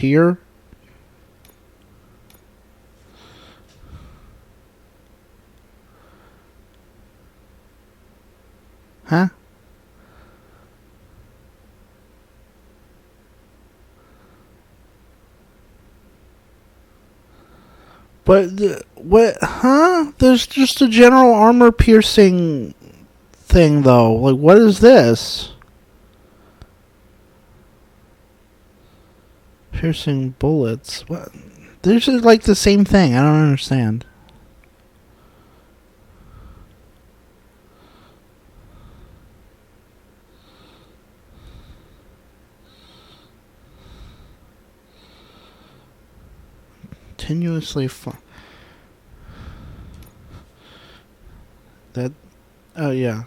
here. Huh? But what? Huh? There's just a general armor piercing thing, though. Like, what is this? Piercing bullets. What? This is like the same thing. I don't understand. Continuously. That. Oh yeah.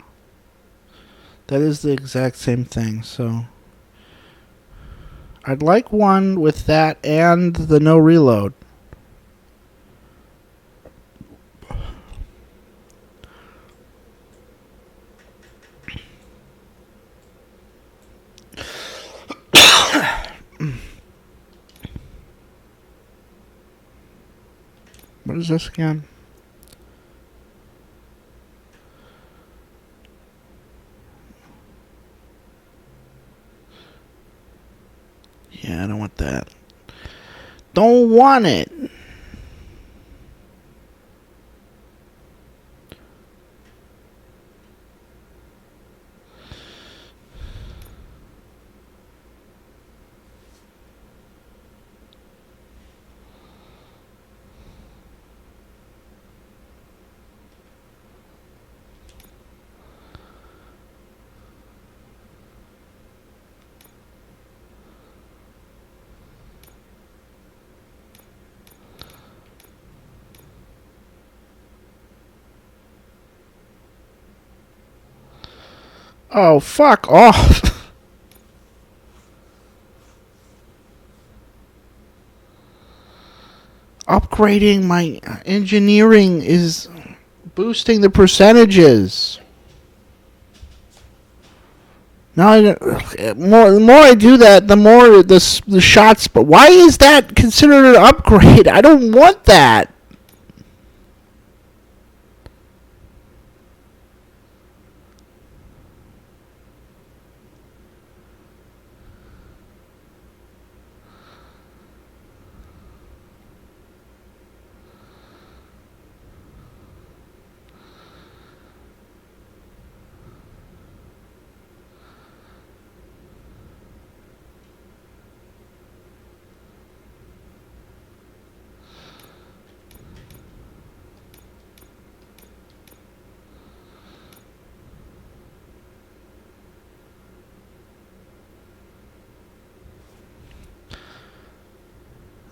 That is the exact same thing. So I'd like one with that and the no reload. What is this again? Yeah, I don't want that. Don't want it. Oh, fuck off. Upgrading my engineering is boosting the percentages. Now, the more I do that, the more the shots. But why is that considered an upgrade? I don't want that.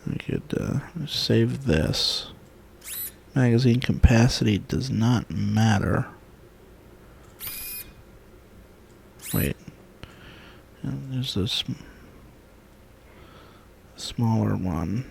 I could save this. Magazine capacity does not matter. Wait. There's this smaller one.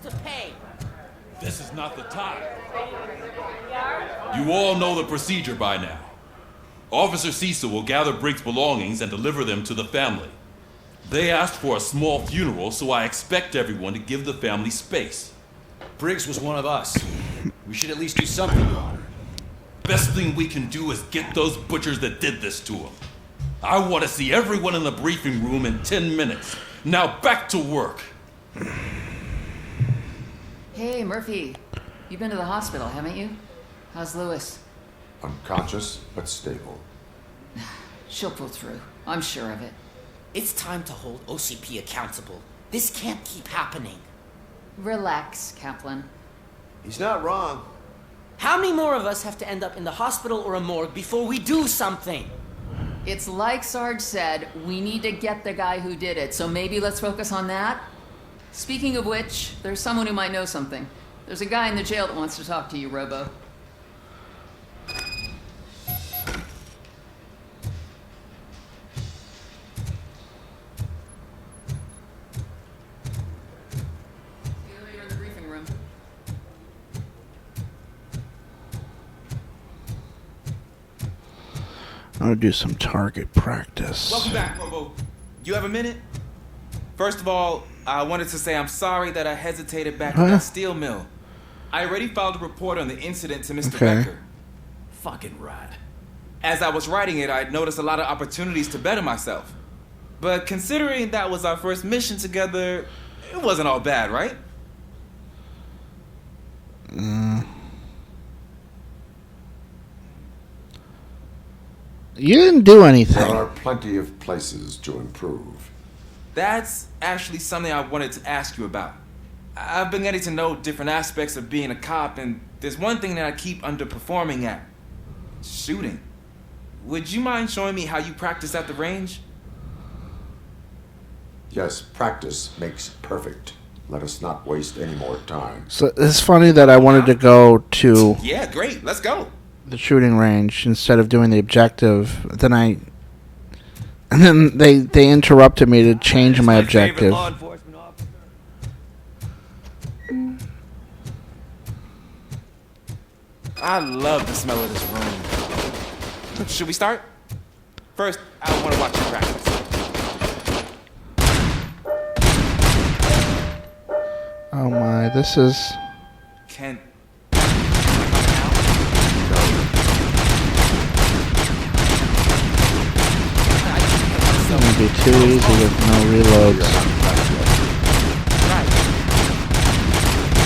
to pay. This is not the time. You all know the procedure by now. Officer Cecil will gather Briggs' belongings and deliver them to the family. They asked for a small funeral, so I expect everyone to give the family space. Briggs was one of us. We should at least do something, Your Honor. Best thing we can do is get those butchers that did this to him. I want to see everyone in the briefing room in 10 minutes. Now back to work. Hey, Murphy. You've been to the hospital, haven't you? How's Lewis? Unconscious, but stable. She'll pull through. I'm sure of it. It's time to hold OCP accountable. This can't keep happening. Relax, Kaplan. He's not wrong. How many more of us have to end up in the hospital or a morgue before we do something? It's like Sarge said, we need to get the guy who did it, so maybe let's focus on that? Speaking of which, there's someone who might know something. There's a guy in the jail that wants to talk to you, Robo. You're in the briefing room. I'm gonna do some target practice. Welcome back, Robo. You have a minute? First of all, I wanted to say I'm sorry that I hesitated back at that steel mill. I already filed a report on the incident to Mr. Becker. Fucking rad. As I was writing it, I noticed a lot of opportunities to better myself. But considering that was our first mission together, it wasn't all bad, right? You didn't do anything. There are plenty of places to improve. That's actually something I wanted to ask you about. I've been getting to know different aspects of being a cop, and there's one thing that I keep underperforming at. Shooting. Would you mind showing me how you practice at the range? Yes, practice makes perfect. Let us not waste any more time. So it's funny that I wanted to go to Yeah, great. Let's go. the shooting range instead of doing the objective. And then they interrupted me to change my objective. I love the smell of this room. Should we start? First, I want to watch you practice. Oh my, this is... Can... It's gonna be too easy with no reloads. Right.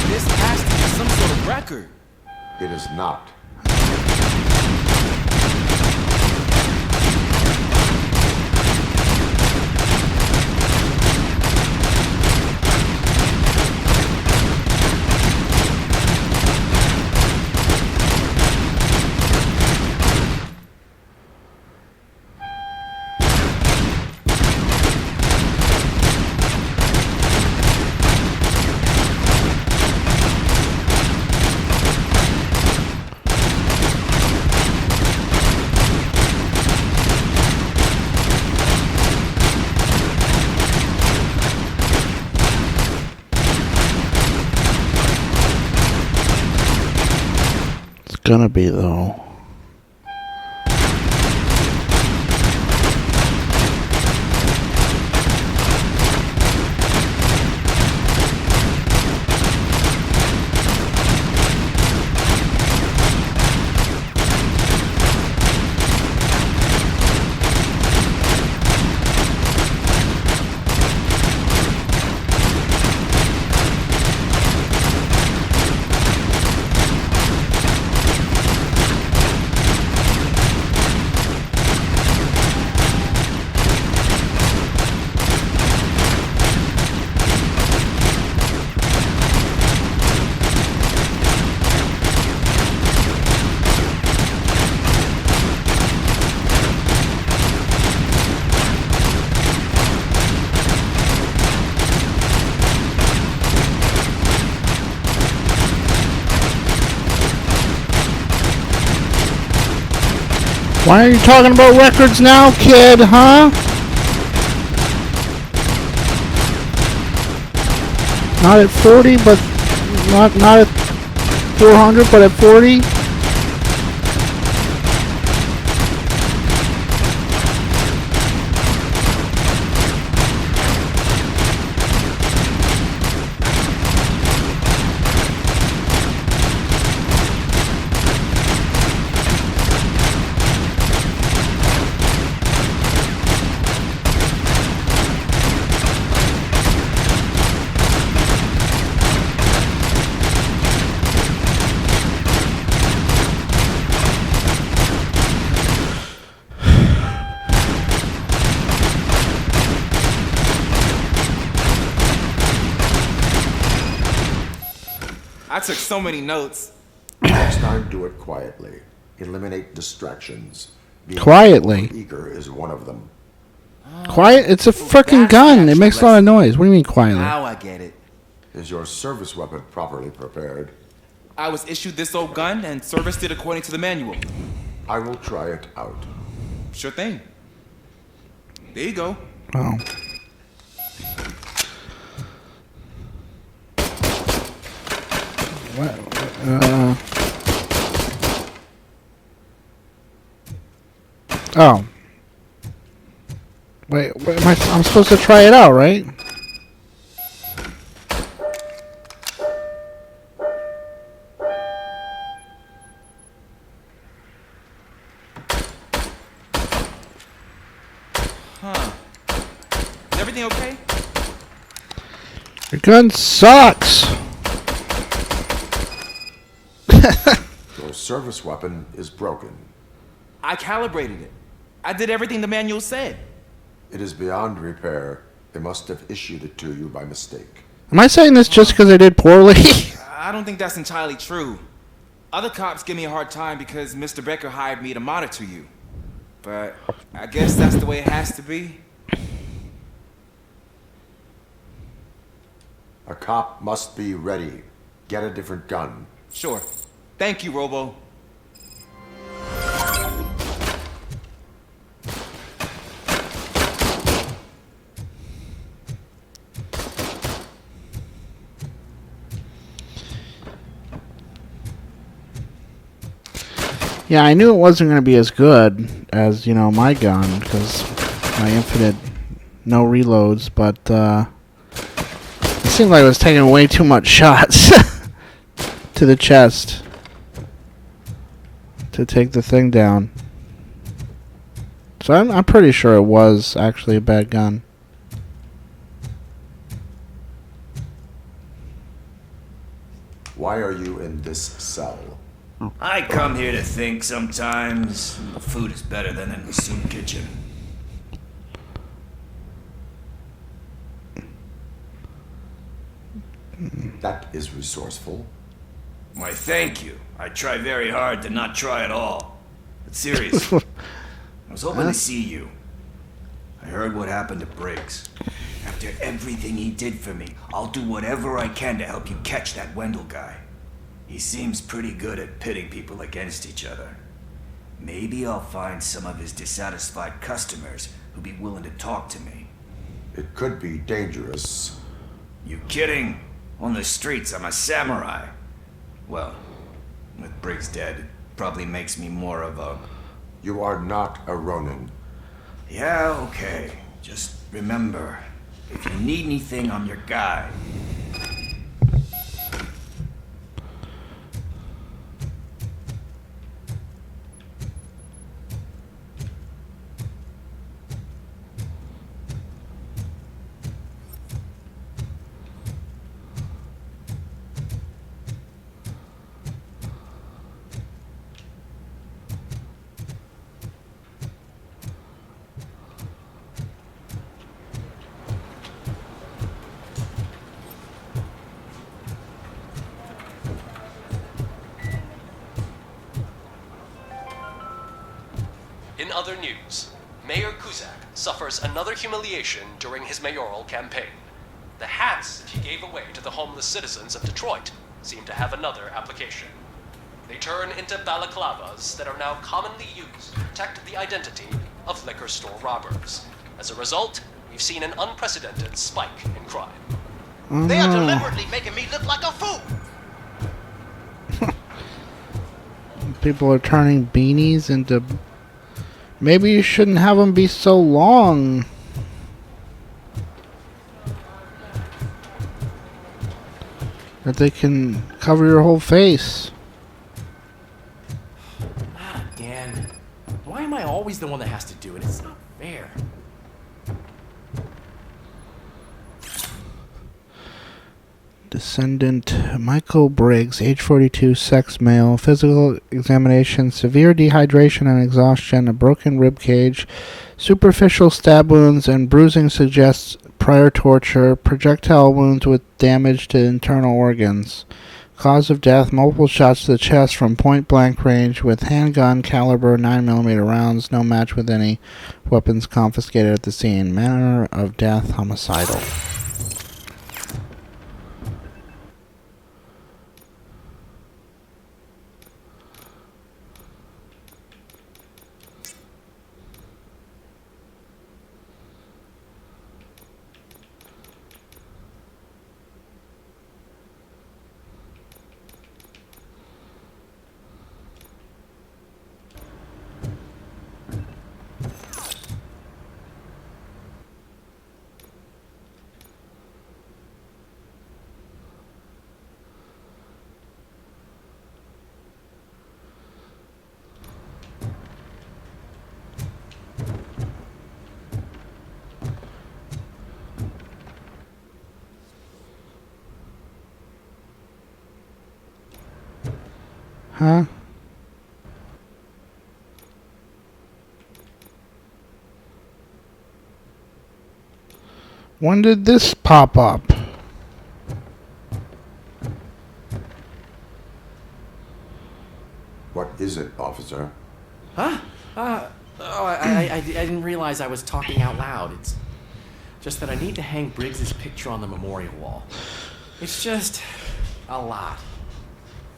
This has to be some sort of record. It is not. Gonna be though. Why are you talking about records now, kid, huh? Not at 40, but not at 400, but at 40. I took so many notes. Next time, do it quietly. Eliminate distractions. Being Quietly. eager is one of them. Quiet? It's a freaking gun. It makes a lot of noise. What do you mean quietly? Now I get it. Is your service weapon properly prepared? I was issued this old gun and serviced it according to the manual. I will try it out. Sure thing. There you go. Oh. What? Oh. Wait, I'm supposed to try it out, right? Huh. Is everything okay? Your gun sucks. Your service weapon is broken. I calibrated it. I did everything the manual said. It is beyond repair. They must have issued it to you by mistake. Am I saying this just because I did poorly? I don't think that's entirely true. Other cops give me a hard time because Mr. Becker hired me to monitor you. But I guess that's the way it has to be. A cop must be ready. Get a different gun. Sure. Thank you, Robo. Yeah, I knew it wasn't going to be as good as, my gun, because my infinite no reloads, but it seemed like I was taking way too much shots to the chest to take the thing down. So I'm pretty sure it was actually a bad gun. Why are you in this cell? I come here to think sometimes. The food is better than in the soup kitchen. That is resourceful. Why, thank you. I try very hard to not try at all. But seriously, I was hoping to see you. I heard what happened to Briggs. After everything he did for me, I'll do whatever I can to help you catch that Wendell guy. He seems pretty good at pitting people against each other. Maybe I'll find some of his dissatisfied customers who'd be willing to talk to me. It could be dangerous. You kidding? On the streets, I'm a samurai. Well, with Briggs dead, it probably makes me more of a... You are not a Ronin. Yeah, okay. Just remember, if you need anything, I'm your guy. In other news, Mayor Kuzak suffers another humiliation during his mayoral campaign. The hats that he gave away to the homeless citizens of Detroit seem to have another application. They turn into balaclavas that are now commonly used to protect the identity of liquor store robbers. As a result, we've seen an unprecedented spike in crime. Oh, They are no. deliberately making me look like a fool. People are turning beanies into... Maybe you shouldn't have them be so long. That they can cover your whole face. Again. Why am I always the one that has to do it? It's not fair. Descendant Michael Briggs, age 42, sex male, physical examination, severe dehydration and exhaustion, a broken rib cage, superficial stab wounds, and bruising suggests prior torture, projectile wounds with damage to internal organs. Cause of death, multiple shots to the chest from point-blank range with handgun caliber 9mm rounds, no match with any weapons confiscated at the scene. Manner of death, homicidal. Huh? When did this pop up? What is it, officer? Huh? I didn't realize I was talking out loud. It's just that I need to hang Briggs's picture on the memorial wall. It's just a lot.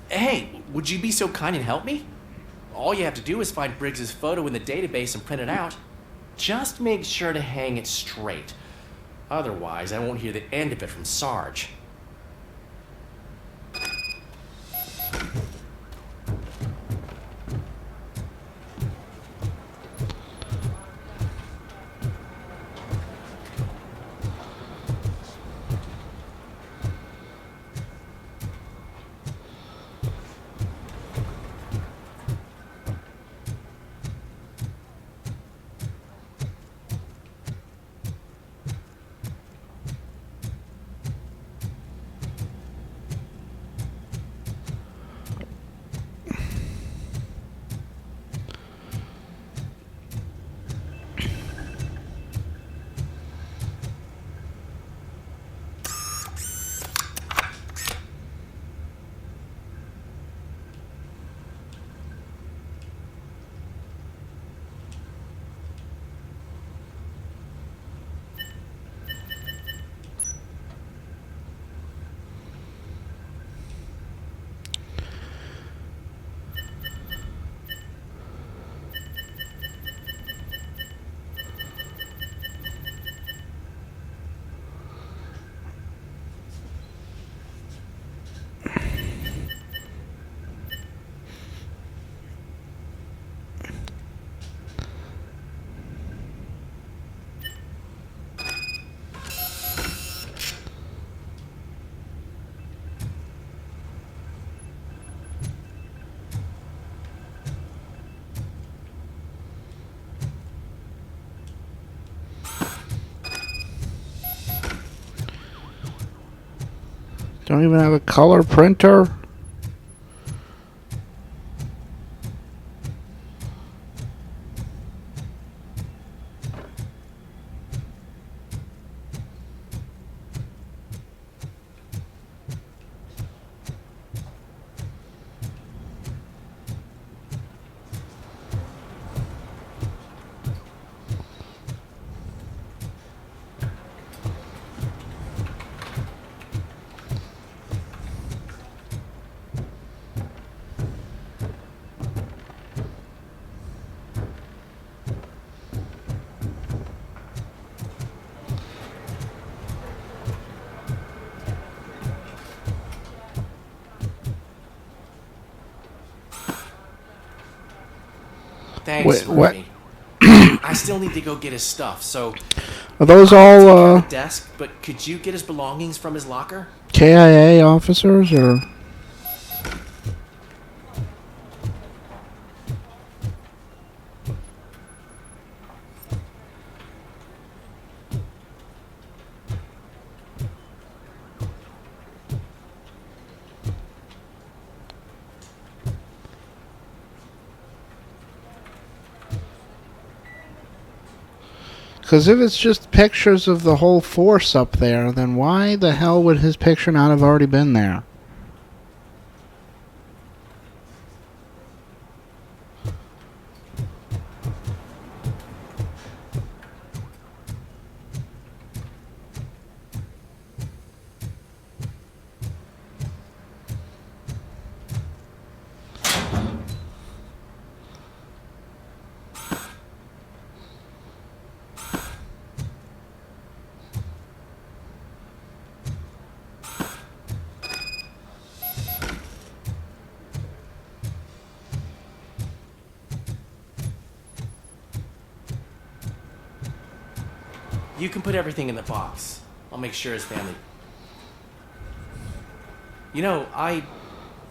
Hey, would you be so kind and help me? All you have to do is find Briggs's photo in the database and print it out. Just make sure to hang it straight. Otherwise, I won't hear the end of it from Sarge. Don't even have a color printer? Thanks, What? Murphy. I still need to go get his stuff, so... Are those I'll take care all of the desk, but could you get his belongings from his locker? KIA officers, or? Because if it's just pictures of the whole force up there, then why the hell would his picture not have already been there? You can put everything in the box. I'll make sure his family... You know, I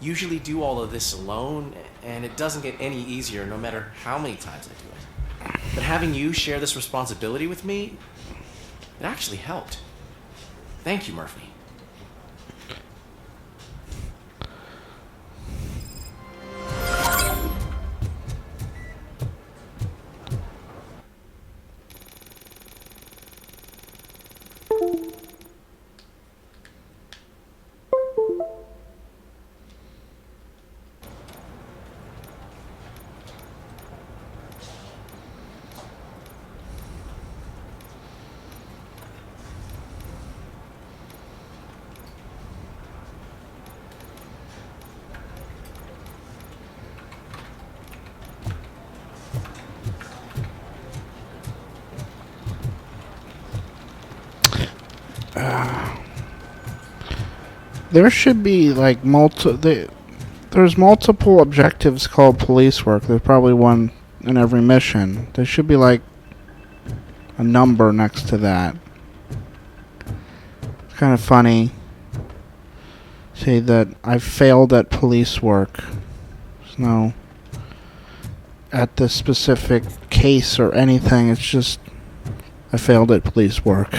usually do all of this alone, and it doesn't get any easier no matter how many times I do it. But having you share this responsibility with me, it actually helped. Thank you, Murphy. There should be like there's multiple objectives called police work. There's probably one in every mission. There should be like a number next to that. It's kind of funny. Say that I failed at police work. There's no at this specific case or anything. It's just I failed at police work.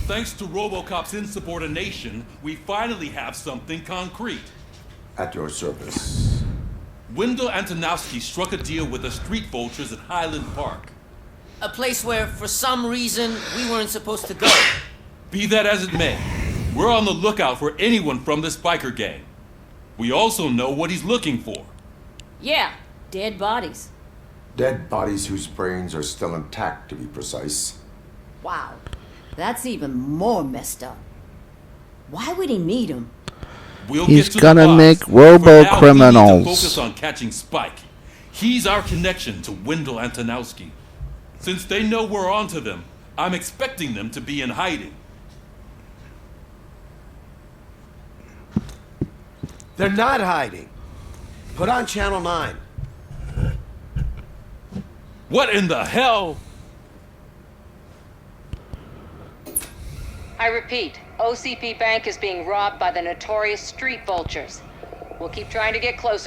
Thanks to RoboCop's insubordination, we finally have something concrete. At your service. Wendell Antonowski struck a deal with the street vultures at Highland Park. A place where, for some reason, we weren't supposed to go. Be that as it may, we're on the lookout for anyone from this biker gang. We also know what he's looking for. Yeah, dead bodies. Dead bodies whose brains are still intact, to be precise. Wow, that's even more messed up. Why would he need them? He's gonna make robo-criminals. We need to focus on catching Spike. He's our connection to Wendell Antonowski. Since they know we're onto them, I'm expecting them to be in hiding. They're not hiding. Put on Channel 9. What in the hell? I repeat, OCP Bank is being robbed by the notorious street vultures. We'll keep trying to get closer.